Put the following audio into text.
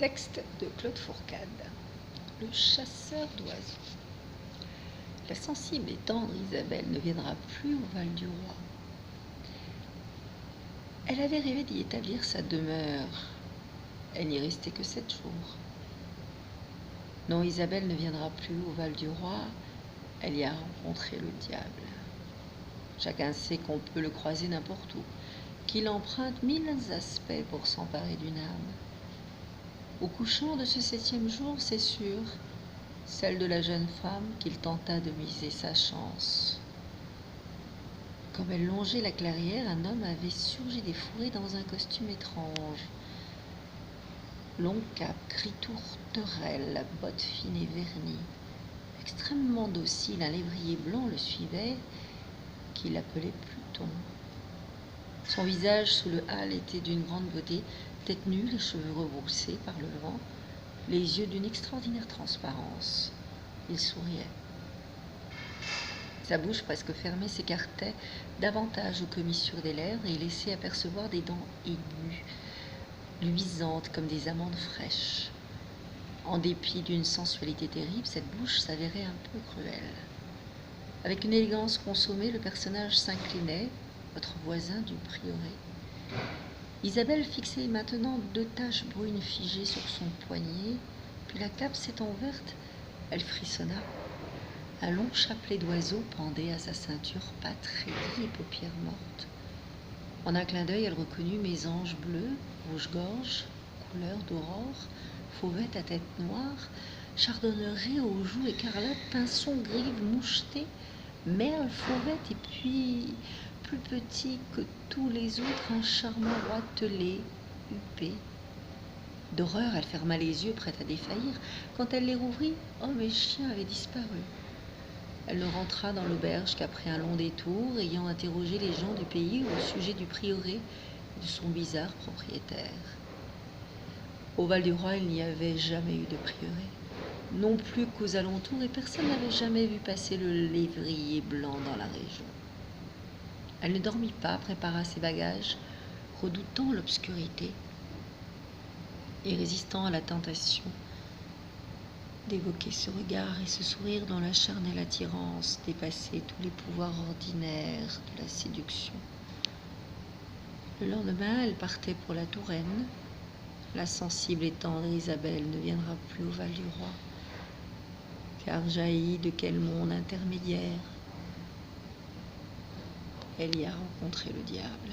Texte de Claude Fourcade. Le chasseur d'oiseaux. La sensible et tendre Isabelle ne viendra plus au Val-du-Roi. Elle avait rêvé d'y établir sa demeure. Elle n'y restait que 7 jours. Non, Isabelle ne viendra plus au Val-du-Roi. Elle y a rencontré le diable. Chacun sait qu'on peut le croiser n'importe où, qu'il emprunte 1000 aspects pour s'emparer d'une âme. Au couchant de ce 7e jour, c'est sûr, celle de la jeune femme qu'il tenta de miser sa chance. Comme elle longeait la clairière, un homme avait surgi des fourrés dans un costume étrange. Long cap, gris tourterelle, bottes fines et vernies. Extrêmement docile, un lévrier blanc le suivait, qu'il appelait Pluton. Son visage sous le hâle était d'une grande beauté, tête nue, les cheveux rebroussés par le vent, les yeux d'une extraordinaire transparence. Il souriait. Sa bouche presque fermée s'écartait davantage aux commissures des lèvres et laissait apercevoir des dents aiguës, luisantes comme des amandes fraîches. En dépit d'une sensualité terrible, cette bouche s'avérait un peu cruelle. Avec une élégance consommée, le personnage s'inclinait, votre voisin du prieuré. Isabelle fixait maintenant 2 taches brunes figées sur son poignet, puis la cape s'étant ouverte, elle frissonna. Un long chapelet d'oiseau pendait à sa ceinture pattes raidies et paupières mortes. En un clin d'œil, elle reconnut mésange bleu, rouge-gorge, couleur d'aurore, fauvette à tête noire, chardonneret aux joues écarlates, pinson grive moucheté, merle, fauvette, et puis, plus petit que tous les autres, un charmant roitelet, huppé. D'horreur, elle ferma les yeux, prête à défaillir. Quand elle les rouvrit, homme et chien avaient disparu. Elle ne rentra dans l'auberge qu'après un long détour, ayant interrogé les gens du pays au sujet du prieuré et de son bizarre propriétaire. Au Val-du-Roi, il n'y avait jamais eu de prieuré, non plus qu'aux alentours, et personne n'avait jamais vu passer le lévrier blanc dans la région. Elle ne dormit pas, prépara ses bagages, redoutant l'obscurité et résistant à la tentation d'évoquer ce regard et ce sourire dont la charnelle attirance dépassait tous les pouvoirs ordinaires de la séduction. Le lendemain, elle partait pour la Touraine. La sensible et tendre Isabelle ne viendra plus au Val-du-Roi, car jaillit de quel monde intermédiaire elle y a rencontré le diable.